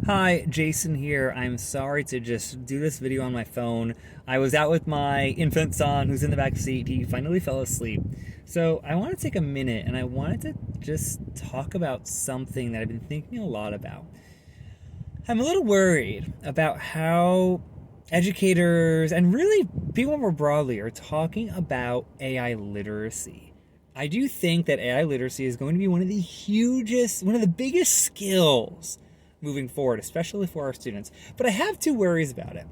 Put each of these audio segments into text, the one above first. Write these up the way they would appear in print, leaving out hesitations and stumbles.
Hi, Jason here. I'm sorry to just do this video on my phone. I was out with my infant son who's in the back seat. He finally fell asleep. So I want to take a minute and I wanted to just talk about something that I've been thinking a lot about. I'm a little worried about how educators and really people more broadly are talking about AI literacy. I do think that AI literacy is going to be one of the biggest skills moving forward, especially for our students. But I have two worries about it.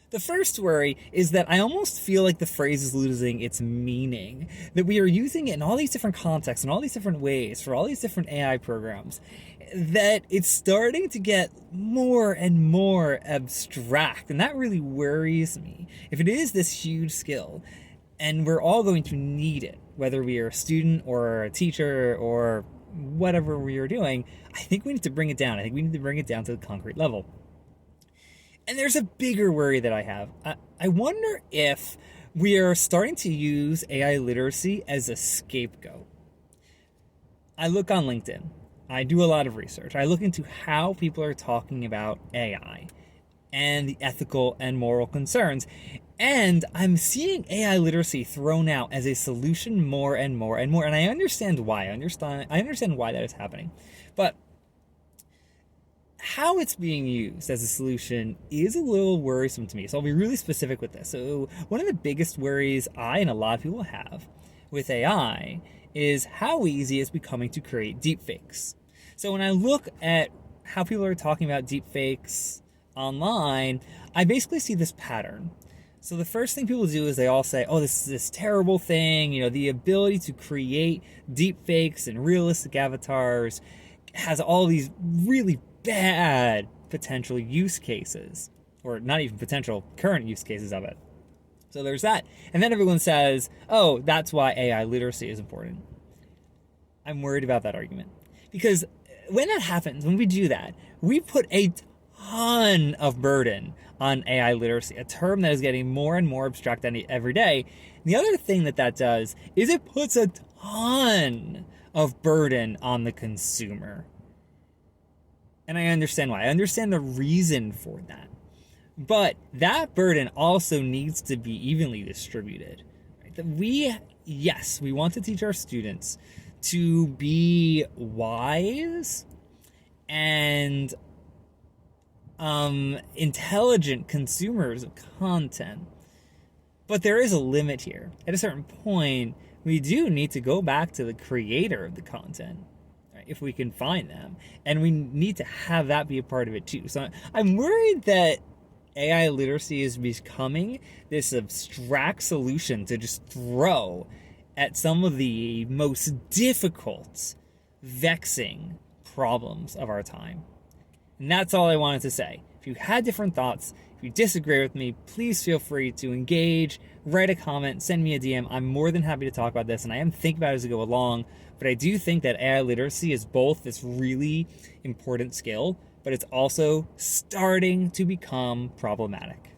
The first worry is that I almost feel like the phrase is losing its meaning, that we are using it in all these different contexts, in all these different ways, for all these different AI programs, that it's starting to get more and more abstract. And that really worries me. If it is this huge skill, and we're all going to need it, whether we are a student or a teacher or whatever we are doing, I think we need to bring it down. I think we need to bring it down to the concrete level. And there's a bigger worry that I have. I wonder if we are starting to use AI literacy as a scapegoat. I look on LinkedIn. I do a lot of research. I look into how people are talking about AI and the ethical and moral concerns. And I'm seeing AI literacy thrown out as a solution more and more and more. And I understand why. I understand why that is happening. But how it's being used as a solution is a little worrisome to me. So I'll be really specific with this. So one of the biggest worries I and a lot of people have with AI is how easy it's becoming to create deepfakes. So when I look at how people are talking about deepfakes online, I basically see this pattern. So the first thing people do is they all say, oh, this is this terrible thing, the ability to create deep fakes and realistic avatars has all these really bad potential use cases, or not even potential, current use cases of it. So there's that. And then everyone says, oh, that's why AI literacy is important. I'm worried about that argument. Because when that happens, when we do that, we put a ton of burden on AI literacy, a term that is getting more and more abstract every day. And the other thing that does is it puts a ton of burden on the consumer. And I understand why. I understand the reason for that. But that burden also needs to be evenly distributed. Right? That we want to teach our students to be wise and intelligent consumers of content. But there is a limit here. At a certain point, we do need to go back to the creator of the content, right, if we can find them. And we need to have that be a part of it too. So I'm worried that AI literacy is becoming this abstract solution to just throw at some of the most difficult, vexing problems of our time. And that's all I wanted to say. If you had different thoughts, if you disagree with me, please feel free to engage, write a comment, send me a DM. I'm more than happy to talk about this, and I am thinking about it as I go along. But I do think that AI literacy is both this really important skill, but it's also starting to become problematic.